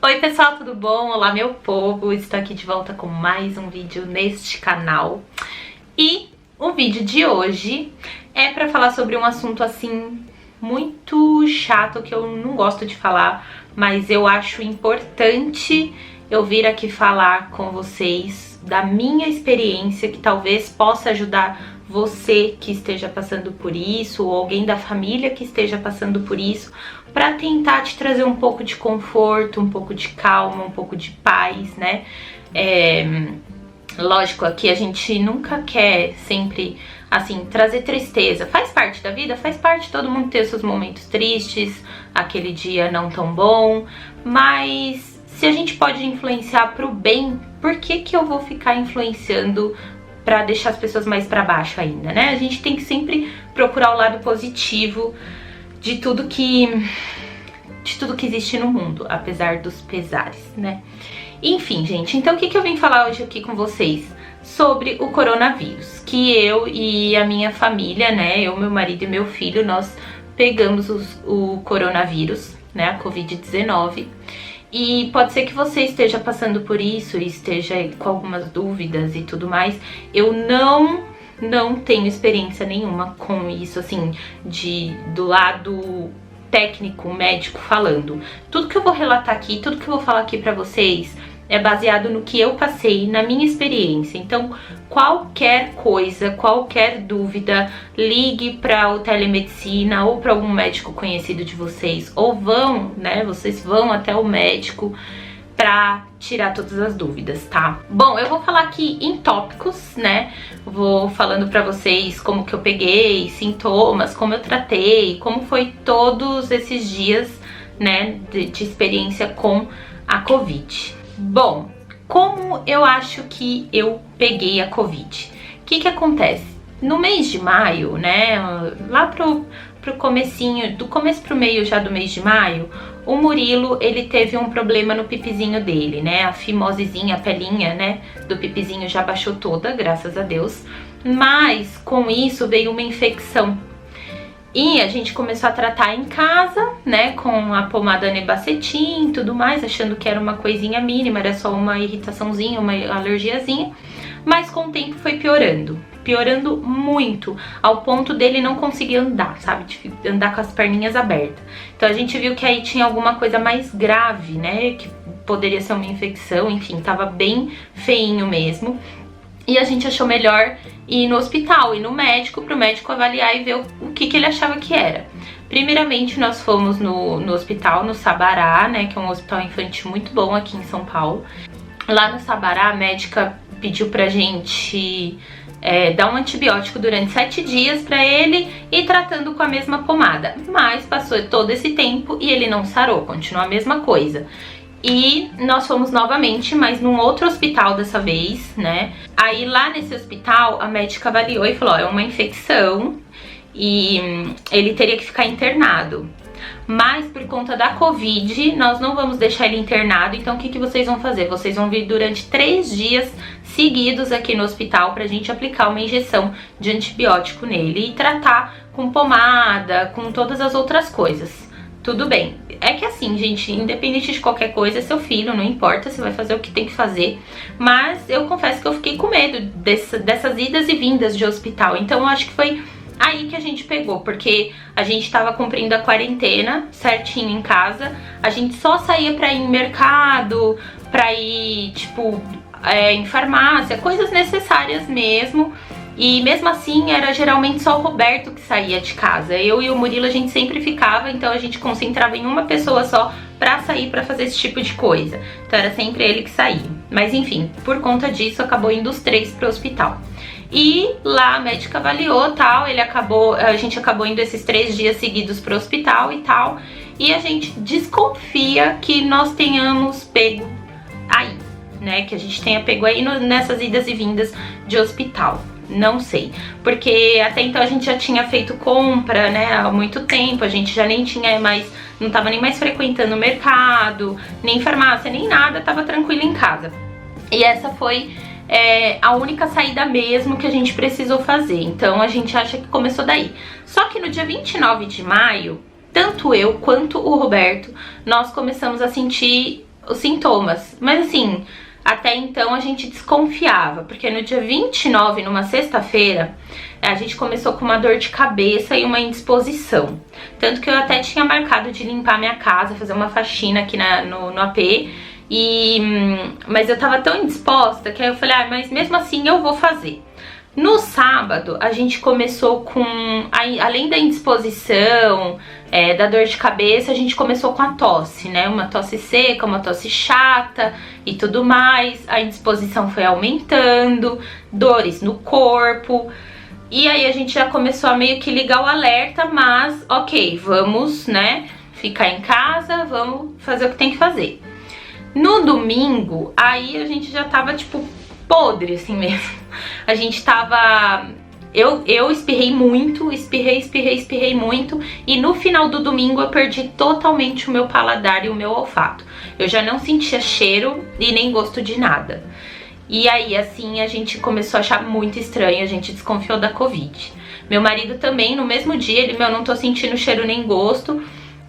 Oi pessoal, tudo bom? Olá meu povo, estou aqui de volta com mais um vídeo neste canal. E o vídeo de hoje é para falar sobre um assunto assim muito chato que eu não gosto de falar, mas eu acho importante eu vir aqui falar com vocês da minha experiência, que talvez possa ajudar você que esteja passando por isso, ou alguém da família que esteja passando por isso, para tentar te trazer um pouco de conforto, um pouco de calma, um pouco de paz, né? Lógico, aqui a gente nunca quer sempre, assim, trazer tristeza. Faz parte da vida, faz parte, todo mundo ter os seus momentos tristes, aquele dia não tão bom, mas se a gente pode influenciar pro bem, por que eu vou ficar influenciando pra deixar as pessoas mais pra baixo ainda, né? A gente tem que sempre procurar o lado positivo de tudo que existe no mundo, apesar dos pesares, né? Enfim, gente, então o que eu vim falar hoje aqui com vocês? Sobre o coronavírus, que eu e a minha família, né, eu, meu marido e meu filho, nós pegamos o coronavírus, né, a Covid-19, e pode ser que você esteja passando por isso e esteja com algumas dúvidas e tudo mais. Eu não tenho experiência nenhuma com isso, assim, do lado técnico, médico falando. Tudo que eu vou relatar aqui, tudo que eu vou falar aqui pra vocês é baseado no que eu passei, na minha experiência. Então, qualquer coisa, qualquer dúvida, ligue para o telemedicina ou para algum médico conhecido de vocês, ou vocês vão até o médico pra tirar todas as dúvidas, tá? Bom, eu vou falar aqui em tópicos, né? Vou falando pra vocês como que eu peguei, sintomas, como eu tratei, como foi todos esses dias, né, de experiência com a Covid. Bom, como eu acho que eu peguei a Covid? O que acontece? No mês de maio, né, lá pro comecinho, do começo pro meio já do mês de maio, o Murilo, ele teve um problema no pipizinho dele, né, a fimosezinha, a pelinha, né, do pipizinho já baixou toda, graças a Deus, mas com isso veio uma infecção. E a gente começou a tratar em casa, né, com a pomada Nebacetin e tudo mais, achando que era uma coisinha mínima, era só uma irritaçãozinha, uma alergiazinha, mas com o tempo foi piorando muito, ao ponto dele não conseguir andar, sabe, de andar com as perninhas abertas. Então a gente viu que aí tinha alguma coisa mais grave, né, que poderia ser uma infecção, enfim, tava bem feinho mesmo. E a gente achou melhor ir no hospital, ir no médico, pro médico avaliar e ver o que ele achava que era. Primeiramente, nós fomos no hospital, no Sabará, né, que é um hospital infantil muito bom aqui em São Paulo. Lá no Sabará, a médica pediu pra gente dar um antibiótico durante 7 dias pra ele ir tratando com a mesma pomada. Mas passou todo esse tempo e ele não sarou, continuou a mesma coisa. E nós fomos novamente, mas num outro hospital dessa vez, né? Aí lá nesse hospital, a médica avaliou e falou, ó, é uma infecção e ele teria que ficar internado. Mas por conta da Covid, nós não vamos deixar ele internado, então o que vocês vão fazer? Vocês vão vir durante 3 dias seguidos aqui no hospital pra gente aplicar uma injeção de antibiótico nele e tratar com pomada, com todas as outras coisas. Tudo bem. É que assim, gente, independente de qualquer coisa, é seu filho, não importa, você vai fazer o que tem que fazer. Mas eu confesso que eu fiquei com medo dessas idas e vindas de hospital. Então eu acho que foi aí que a gente pegou, porque a gente tava cumprindo a quarentena certinho em casa. A gente só saía pra ir em mercado, pra ir, tipo, em farmácia, coisas necessárias mesmo. E mesmo assim, era geralmente só o Roberto que saía de casa. Eu e o Murilo, a gente sempre ficava, então a gente concentrava em uma pessoa só pra sair pra fazer esse tipo de coisa. Então era sempre ele que saía. Mas enfim, por conta disso, acabou indo os 3 pro hospital. E lá a médica avaliou, tal, a gente acabou indo esses 3 dias seguidos pro hospital e tal. E a gente desconfia que nós tenhamos pego aí, né? Que a gente tenha pego aí nessas idas e vindas de hospital. Não sei, porque até então a gente já tinha feito compra, né, há muito tempo, a gente já nem tinha mais, não tava nem mais frequentando o mercado, nem farmácia, nem nada, tava tranquilo em casa. E essa foi a única saída mesmo que a gente precisou fazer, então a gente acha que começou daí. Só que no dia 29 de maio, tanto eu quanto o Roberto, nós começamos a sentir os sintomas. Mas assim, até então a gente desconfiava, porque no dia 29, numa sexta-feira, a gente começou com uma dor de cabeça e uma indisposição. Tanto que eu até tinha marcado de limpar minha casa, fazer uma faxina aqui no AP. Mas eu tava tão indisposta que aí eu falei, mas mesmo assim eu vou fazer. No sábado, a gente começou com, além da indisposição, da dor de cabeça, a gente começou com a tosse, né? Uma tosse seca, uma tosse chata e tudo mais. A indisposição foi aumentando, dores no corpo. E aí a gente já começou a meio que ligar o alerta, mas ok, vamos, né, ficar em casa, vamos fazer o que tem que fazer. No domingo, aí a gente já tava, tipo, podre, assim mesmo. A gente tava... Eu espirrei muito, espirrei muito. E no final do domingo eu perdi totalmente o meu paladar e o meu olfato. Eu já não sentia cheiro e nem gosto de nada. E aí, assim, a gente começou a achar muito estranho, a gente desconfiou da Covid. Meu marido também, no mesmo dia, ele, não tô sentindo cheiro nem gosto.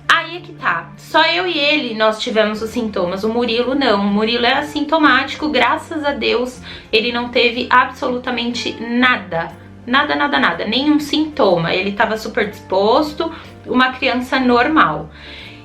Aí é que tá, só eu e ele nós tivemos os sintomas, o Murilo não. O Murilo é assintomático, graças a Deus ele não teve absolutamente nada, nenhum sintoma. Ele tava super disposto, uma criança normal.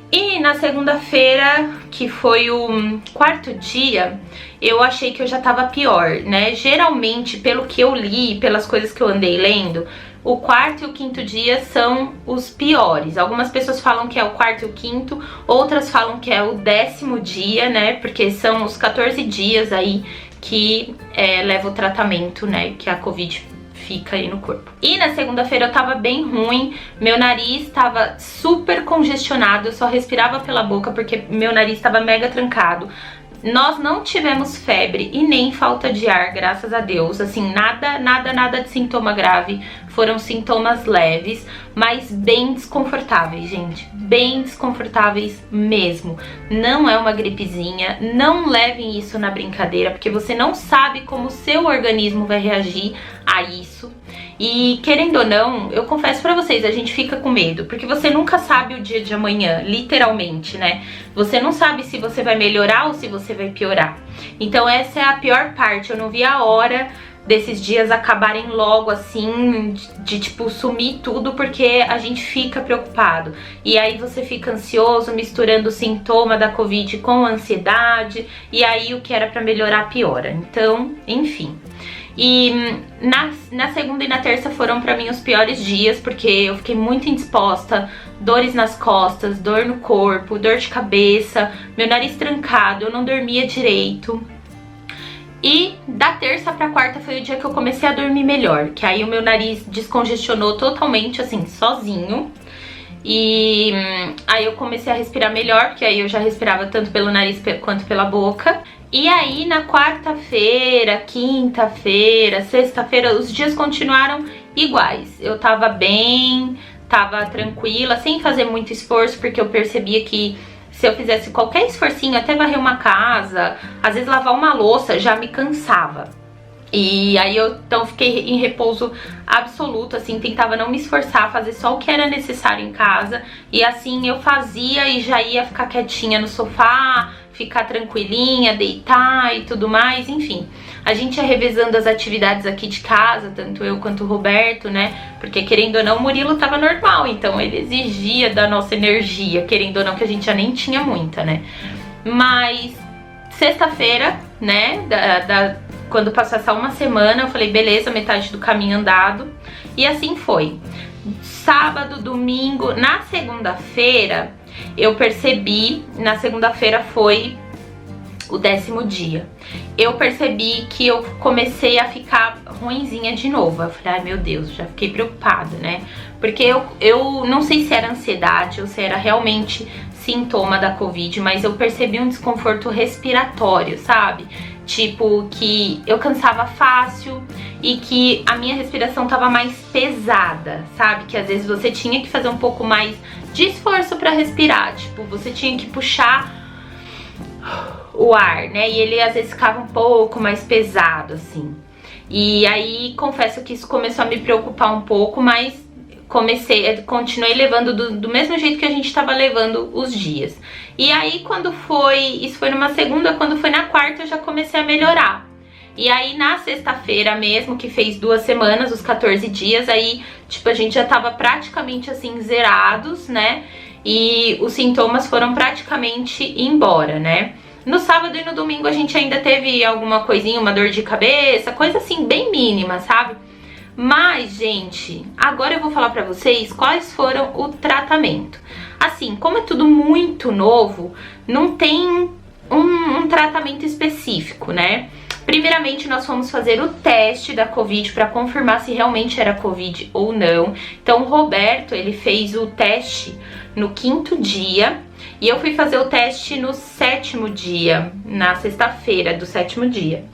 E na segunda-feira, que foi o quarto dia, eu achei que eu já tava pior, né? Geralmente, pelo que eu li, pelas coisas que eu andei lendo, o quarto e o quinto dia são os piores. Algumas pessoas falam que é o quarto e o quinto, outras falam que é o 10º dia, né? Porque são os 14 dias aí que leva o tratamento, né? Que a Covid fica aí no corpo. E na segunda-feira eu tava bem ruim, meu nariz tava super congestionado, eu só respirava pela boca porque meu nariz tava mega trancado. Nós não tivemos febre e nem falta de ar, graças a Deus, assim, nada de sintoma grave, foram sintomas leves, mas bem desconfortáveis, gente, bem desconfortáveis mesmo. Não é uma gripezinha, não levem isso na brincadeira, porque você não sabe como o seu organismo vai reagir a isso. E querendo ou não, eu confesso pra vocês, a gente fica com medo, porque você nunca sabe o dia de amanhã, literalmente, né? Você não sabe se você vai melhorar ou se você vai piorar. Então essa é a pior parte, eu não vi a hora desses dias acabarem logo assim, de tipo sumir tudo, porque a gente fica preocupado. E aí você fica ansioso, misturando o sintoma da Covid com ansiedade, e aí o que era pra melhorar piora. Então, enfim. E na segunda e na terça foram pra mim os piores dias, porque eu fiquei muito indisposta, dores nas costas, dor no corpo, dor de cabeça, meu nariz trancado, eu não dormia direito. E da terça pra quarta foi o dia que eu comecei a dormir melhor, que aí o meu nariz descongestionou totalmente, assim, sozinho. E aí eu comecei a respirar melhor, porque aí eu já respirava tanto pelo nariz quanto pela boca. E aí na quarta-feira, quinta-feira, sexta-feira, os dias continuaram iguais. Eu tava bem, tava tranquila, sem fazer muito esforço, porque eu percebia que se eu fizesse qualquer esforcinho, até varrer uma casa, às vezes lavar uma louça, já me cansava. E aí eu então fiquei em repouso absoluto, assim, tentava não me esforçar, fazer só o que era necessário em casa. E assim eu fazia e já ia ficar quietinha no sofá, ficar tranquilinha, deitar e tudo mais, enfim. A gente ia revezando as atividades aqui de casa, tanto eu quanto o Roberto, né? Porque querendo ou não, o Murilo tava normal, então ele exigia da nossa energia, querendo ou não, que a gente já nem tinha muita, né? Mas sexta-feira, né, quando passou essa uma semana, eu falei, beleza, metade do caminho andado. E assim foi. Sábado, domingo, na segunda-feira, eu percebi, na segunda-feira foi o 10º dia. Eu percebi que eu comecei a ficar ruinzinha de novo. Eu falei, ai meu Deus, já fiquei preocupada, né? Porque eu não sei se era ansiedade ou se era realmente sintoma da Covid, mas eu percebi um desconforto respiratório, sabe? Tipo, que eu cansava fácil e que a minha respiração tava mais pesada, sabe? Que às vezes você tinha que fazer um pouco mais de esforço pra respirar, tipo, você tinha que puxar o ar, né? E ele às vezes ficava um pouco mais pesado, assim. E aí, confesso que isso começou a me preocupar um pouco, mas continuei levando do mesmo jeito que a gente tava levando os dias. E aí isso foi numa segunda, quando foi na quarta eu já comecei a melhorar. E aí na sexta-feira mesmo, que fez 2 semanas, os 14 dias, aí tipo a gente já tava praticamente assim zerados, né? E os sintomas foram praticamente embora, né? No sábado e no domingo a gente ainda teve alguma coisinha, uma dor de cabeça, coisa assim bem mínima, sabe? Mas, gente, agora eu vou falar pra vocês quais foram o tratamento. Assim, como é tudo muito novo, não tem um tratamento específico, né? Primeiramente, nós fomos fazer o teste da Covid para confirmar se realmente era Covid ou não. Então, o Roberto, ele fez o teste no 5º dia e eu fui fazer o teste no 7º dia, na sexta-feira do 7º dia.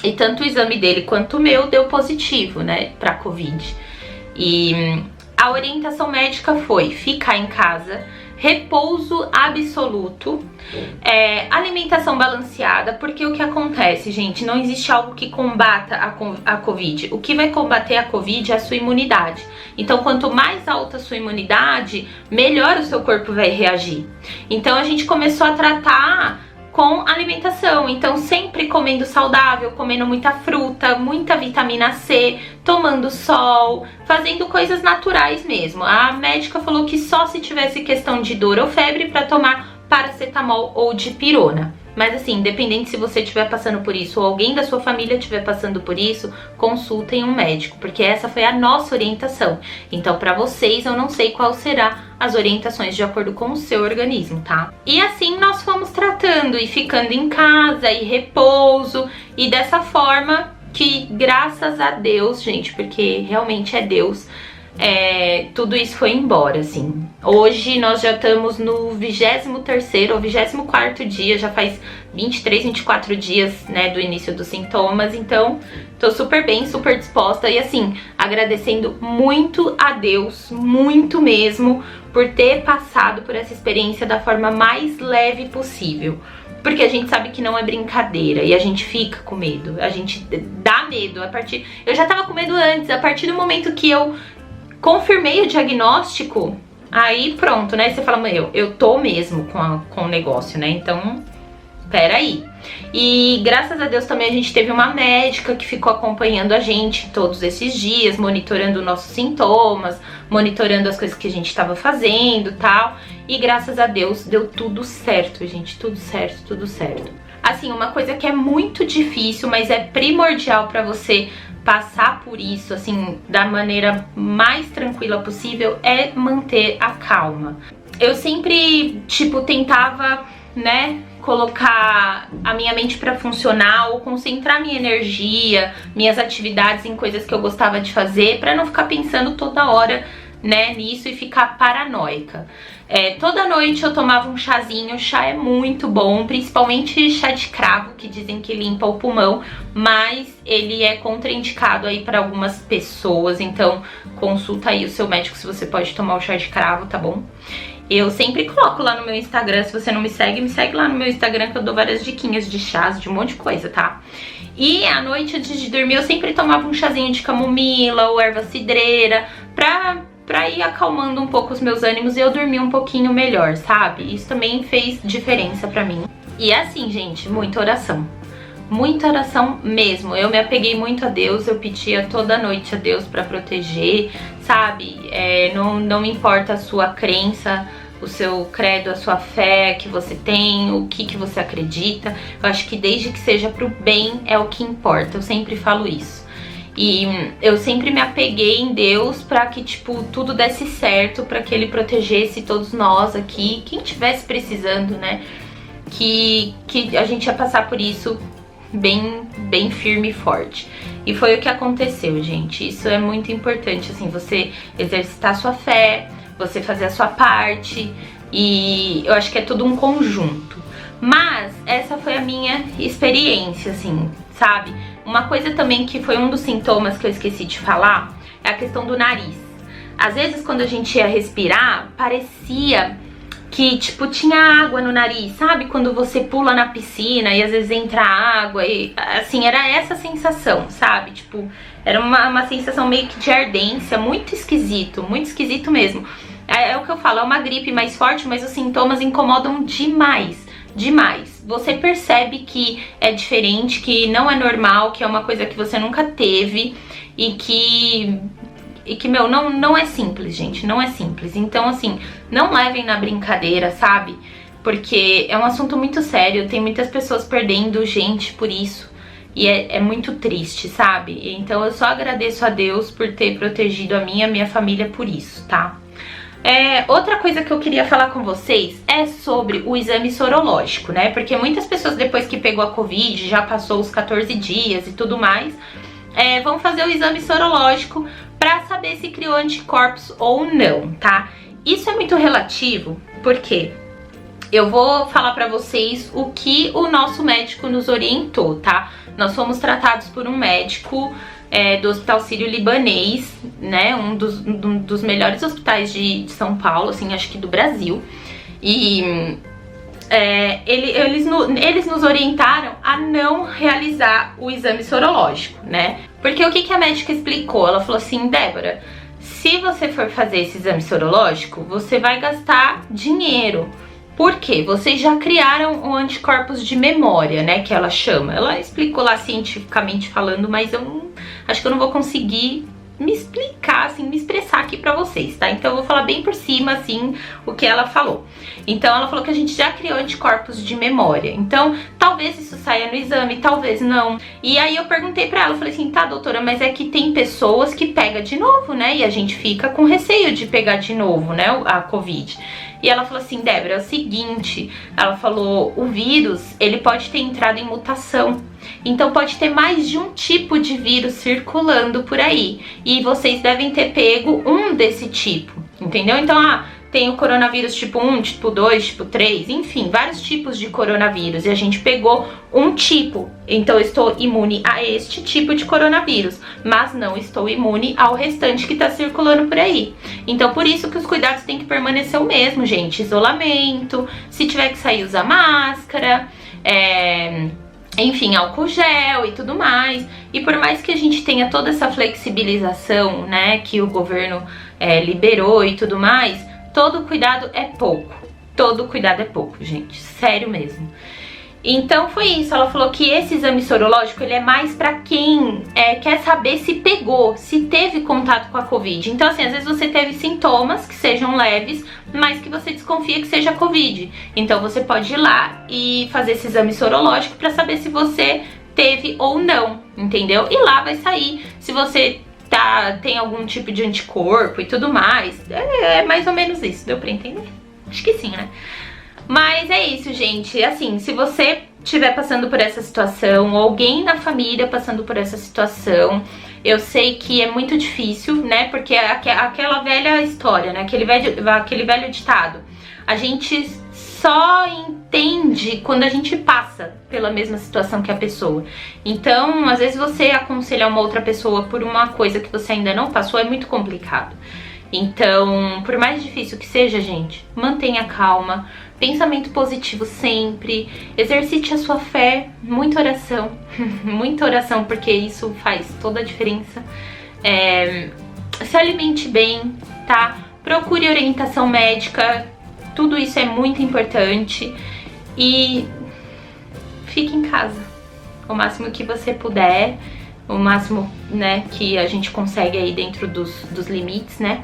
E tanto o exame dele quanto o meu deu positivo, né, para Covid. E a orientação médica foi ficar em casa, repouso absoluto, alimentação balanceada, porque o que acontece, gente, não existe algo que combata a Covid. O que vai combater a Covid é a sua imunidade. Então, quanto mais alta a sua imunidade, melhor o seu corpo vai reagir. Então, a gente começou a tratar com alimentação, então sempre comendo saudável, comendo muita fruta, muita vitamina C, tomando sol, fazendo coisas naturais mesmo. A médica falou que só se tivesse questão de dor ou febre para tomar paracetamol ou dipirona. Mas assim, independente se você estiver passando por isso ou alguém da sua família estiver passando por isso, consultem um médico, porque essa foi a nossa orientação. Então, para vocês, eu não sei qual será as orientações de acordo com o seu organismo, tá? E assim nós fomos tratando e ficando em casa e repouso, e dessa forma que, graças a Deus, gente, porque realmente é Deus, tudo isso foi embora, assim. Hoje nós já estamos no 23º ou 24º dia, já faz 23, 24 dias, né, do início dos sintomas, então tô super bem, super disposta e assim, agradecendo muito a Deus, muito mesmo, por ter passado por essa experiência da forma mais leve possível. Porque a gente sabe que não é brincadeira e a gente fica com medo, a gente dá medo. Eu já tava com medo antes, a partir do momento que eu confirmei o diagnóstico, aí pronto, né? Você fala, mãe, eu tô mesmo com o negócio, né? Então, peraí. E graças a Deus também a gente teve uma médica que ficou acompanhando a gente todos esses dias, monitorando nossos sintomas, monitorando as coisas que a gente tava fazendo e tal. E graças a Deus deu tudo certo, gente, tudo certo, tudo certo. Assim, uma coisa que é muito difícil, mas é primordial pra você passar por isso, assim, da maneira mais tranquila possível, é manter a calma. Eu sempre, tipo, tentava, né, colocar a minha mente pra funcionar ou concentrar minha energia, minhas atividades em coisas que eu gostava de fazer, pra não ficar pensando toda hora, né, nisso e ficar paranoica. Toda noite eu tomava um chazinho, chá é muito bom, principalmente chá de cravo, que dizem que limpa o pulmão, mas ele é contraindicado aí para algumas pessoas, então consulta aí o seu médico se você pode tomar o chá de cravo, tá bom? Eu sempre coloco lá no meu Instagram, se você não me segue lá no meu Instagram que eu dou várias diquinhas de chás, de um monte de coisa, tá? E à noite, antes de dormir, eu sempre tomava um chazinho de camomila ou erva cidreira pra ir acalmando um pouco os meus ânimos e eu dormir um pouquinho melhor, sabe? Isso também fez diferença pra mim. E é assim, gente, muita oração mesmo. Eu me apeguei muito a Deus, eu pedia toda noite a Deus pra proteger, sabe? Não me importa a sua crença, o seu credo, a sua fé que você tem, o que você acredita. Eu acho que desde que seja pro bem é o que importa, eu sempre falo isso. E eu sempre me apeguei em Deus pra que, tipo, tudo desse certo, pra que Ele protegesse todos nós aqui, quem tivesse precisando, né? Que a gente ia passar por isso bem firme e forte. E foi o que aconteceu, gente. Isso é muito importante, assim, você exercitar a sua fé, você fazer a sua parte, e eu acho que é tudo um conjunto. Mas essa foi a minha experiência, assim, sabe? Uma coisa também que foi um dos sintomas que eu esqueci de falar é a questão do nariz. Às vezes quando a gente ia respirar, parecia que, tipo, tinha água no nariz, sabe? Quando você pula na piscina e às vezes entra água e, assim, era essa sensação, sabe? Tipo, era uma sensação meio que de ardência, muito esquisito mesmo. É o que eu falo, é uma gripe mais forte, mas os sintomas incomodam demais, demais. Você percebe que é diferente, que não é normal, que é uma coisa que você nunca teve e que meu, não é simples, gente, não é simples. Então, assim, não levem na brincadeira, sabe? Porque é um assunto muito sério, tem muitas pessoas perdendo gente por isso. E é muito triste, sabe? Então eu só agradeço a Deus por ter protegido a minha família por isso, tá? Outra coisa que eu queria falar com vocês é sobre o exame sorológico, né? Porque muitas pessoas depois que pegou a Covid, já passou os 14 dias e tudo mais, vão fazer o exame sorológico pra saber se criou anticorpos ou não, tá? Isso é muito relativo, porque eu vou falar pra vocês o que o nosso médico nos orientou, tá? Nós fomos tratados por um médico do Hospital Sírio-Libanês, né? Um dos melhores hospitais de São Paulo, assim, acho que do Brasil. E eles nos orientaram a não realizar o exame sorológico, né? Porque o que a médica explicou? Ela falou assim, Débora, se você for fazer esse exame sorológico, você vai gastar dinheiro. Por quê? Vocês já criaram o anticorpos de memória, né, que ela chama. Ela explicou lá cientificamente falando, mas acho que eu não vou conseguir me explicar, assim, me expressar aqui pra vocês, tá? Então eu vou falar bem por cima, assim, o que ela falou. Então ela falou que a gente já criou anticorpos de memória. Então talvez isso saia no exame, talvez não. E aí eu perguntei pra ela, falei assim, tá, doutora, mas é que tem pessoas que pegam de novo, né? E a gente fica com receio de pegar de novo, né, a Covid. E ela falou assim, Débora, é o seguinte, ela falou, o vírus, ele pode ter entrado em mutação. Então pode ter mais de um tipo de vírus circulando por aí. E vocês devem ter pego um desse tipo, entendeu? Então, tem o coronavírus tipo 1, tipo 2, tipo 3, enfim, vários tipos de coronavírus. E a gente pegou um tipo. Então eu estou imune a este tipo de coronavírus, mas não estou imune ao restante que está circulando por aí. Então por isso que os cuidados têm que permanecer o mesmo, gente. Isolamento, se tiver que sair, usar máscara, enfim, álcool gel e tudo mais. E por mais que a gente tenha toda essa flexibilização, né, que o governo liberou e tudo mais, todo cuidado é pouco. Todo cuidado é pouco, gente. Sério mesmo. Então foi isso, ela falou que esse exame sorológico ele é mais pra quem quer saber se pegou, se teve contato com a Covid. Então assim, às vezes você teve sintomas que sejam leves, mas que você desconfia que seja Covid. Então você pode ir lá e fazer esse exame sorológico pra saber se você teve ou não, entendeu? E lá vai sair se você tem algum tipo de anticorpo e tudo mais. É mais ou menos isso, deu pra entender? Acho que sim, né? Mas é isso, gente. Assim, se você estiver passando por essa situação, ou alguém na família passando por essa situação, eu sei que é muito difícil, né? Porque é aquela velha história, né? Aquele velho ditado. A gente só entende quando a gente passa pela mesma situação que a pessoa. Então, às vezes você aconselhar uma outra pessoa por uma coisa que você ainda não passou é muito complicado. Então, por mais difícil que seja, gente, mantenha calma, pensamento positivo sempre, exercite a sua fé, muita oração, porque isso faz toda a diferença. Se alimente bem, tá? Procure orientação médica, tudo isso é muito importante. E fique em casa o máximo que você puder, o máximo, né, que a gente consegue aí dentro dos limites, né?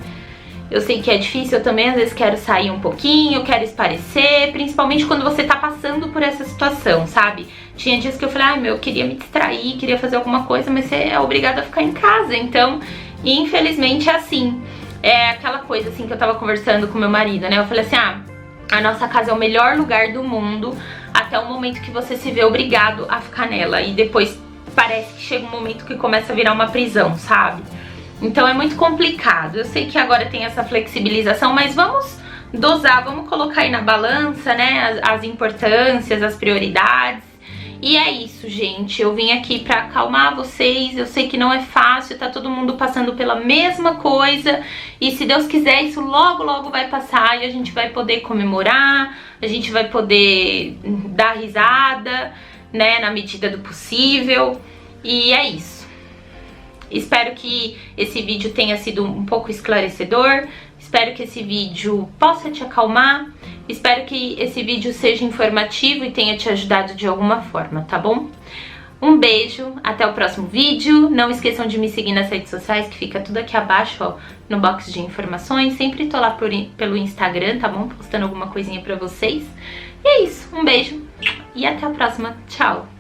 Eu sei que é difícil, eu também às vezes quero sair um pouquinho, quero espairecer, principalmente quando você tá passando por essa situação, sabe? Tinha dias que eu falei, eu queria me distrair, queria fazer alguma coisa, mas você é obrigado a ficar em casa, então, infelizmente é assim. É aquela coisa assim que eu tava conversando com meu marido, né? Eu falei assim, a nossa casa é o melhor lugar do mundo até o momento que você se vê obrigado a ficar nela. E depois parece que chega um momento que começa a virar uma prisão, sabe? Então é muito complicado. Eu sei que agora tem essa flexibilização, mas vamos dosar, vamos colocar aí na balança, né, as importâncias, as prioridades E é isso, gente, eu vim aqui pra acalmar vocês, eu sei que não é fácil, tá todo mundo passando pela mesma coisa, e se Deus quiser isso logo, logo vai passar e a gente vai poder comemorar, a gente vai poder dar risada, né, na medida do possível, e é isso. Espero que esse vídeo tenha sido um pouco esclarecedor, espero que esse vídeo possa te acalmar, espero que esse vídeo seja informativo e tenha te ajudado de alguma forma, tá bom? Um beijo, até o próximo vídeo, não esqueçam de me seguir nas redes sociais, que fica tudo aqui abaixo, ó, no box de informações, sempre tô lá pelo Instagram, tá bom? Postando alguma coisinha pra vocês. E é isso, um beijo e até a próxima, tchau!